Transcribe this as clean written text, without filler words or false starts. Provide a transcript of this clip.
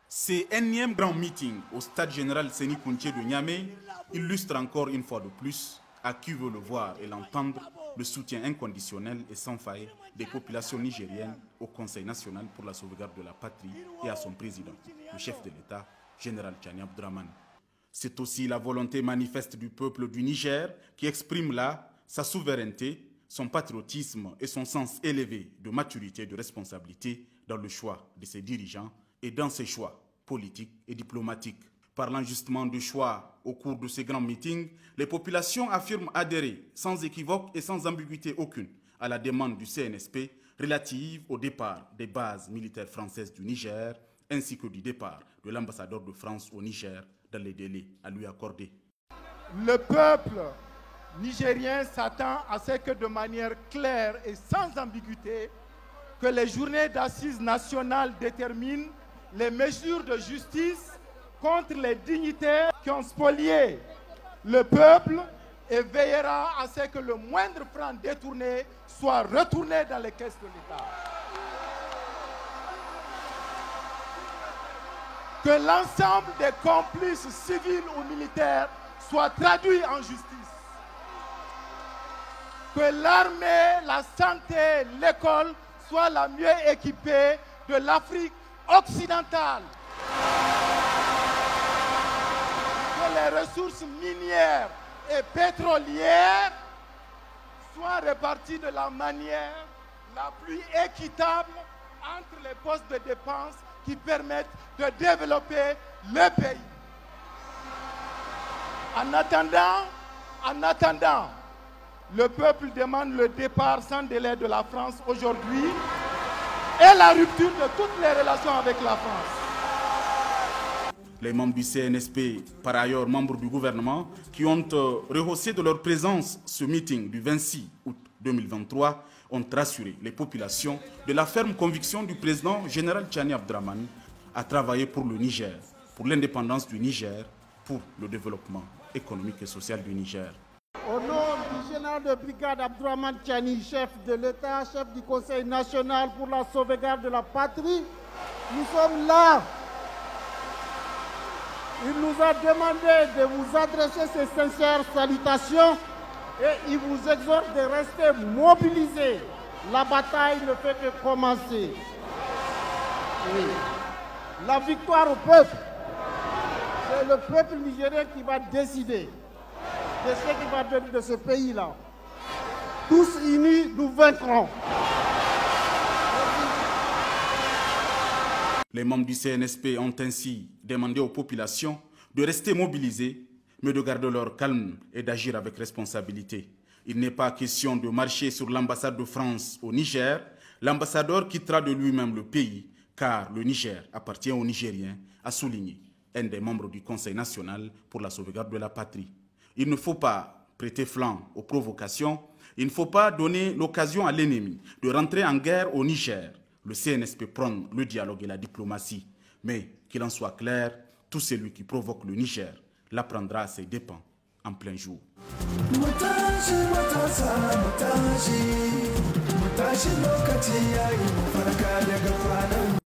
Ces énième grand meeting au stade général Séni Kountché de Niamey illustre encore une fois de plus, à qui veut le voir et l'entendre, le soutien inconditionnel et sans faille des populations nigériennes au Conseil national pour la sauvegarde de la patrie et à son président, le chef de l'État, général Tchani Abdraman. C'est aussi la volonté manifeste du peuple du Niger qui exprime là sa souveraineté, son patriotisme et son sens élevé de maturité et de responsabilité dans le choix de ses dirigeants et dans ses choix politiques et diplomatiques. Parlant justement de choix au cours de ces grands meetings, les populations affirment adhérer sans équivoque et sans ambiguïté aucune à la demande du CNSP relative au départ des bases militaires françaises du Niger ainsi que du départ de l'ambassadeur de France au Niger dans les délais à lui accorder. Le peuple nigérien s'attend à ce que de manière claire et sans ambiguïté, que les journées d'assises nationales déterminent les mesures de justice contre les dignitaires qui ont spolié le peuple et veillera à ce que le moindre franc détourné soit retourné dans les caisses de l'État. Que l'ensemble des complices civils ou militaires soient traduits en justice. Que l'armée, la santé, l'école soient la mieux équipée de l'Afrique occidentale. Que les ressources minières et pétrolières soient réparties de la manière la plus équitable entre les postes de dépenses qui permettent de développer le pays. En attendant, le peuple demande le départ sans délai de la France aujourd'hui et la rupture de toutes les relations avec la France. Les membres du CNSP, par ailleurs membres du gouvernement, qui ont rehaussé de leur présence ce meeting du 26 août 2023, ont rassuré les populations de la ferme conviction du président général Tchani Abdraman à travailler pour le Niger, pour l'indépendance du Niger, pour le développement économique et social du Niger. Au nom du général de brigade Abdraman Tchani, chef de l'État, chef du Conseil national pour la sauvegarde de la patrie, nous sommes là. Il nous a demandé de vous adresser ces sincères salutations et il vous exhorte de rester mobilisés. La bataille ne fait que commencer. Oui. La victoire au peuple, c'est le peuple nigérien qui va décider de ce qui va devenir de ce pays-là. Tous unis, nous vaincrons. Les membres du CNSP ont ainsi demandé aux populations de rester mobilisées, mais de garder leur calme et d'agir avec responsabilité. Il n'est pas question de marcher sur l'ambassade de France au Niger. L'ambassadeur quittera de lui-même le pays, car le Niger appartient aux Nigériens, a souligné un des membres du Conseil national pour la sauvegarde de la patrie. Il ne faut pas prêter flanc aux provocations, il ne faut pas donner l'occasion à l'ennemi de rentrer en guerre au Niger. Le CNSP prône le dialogue et la diplomatie, mais qu'il en soit clair, tout celui qui provoque le Niger l'apprendra à ses dépens en plein jour.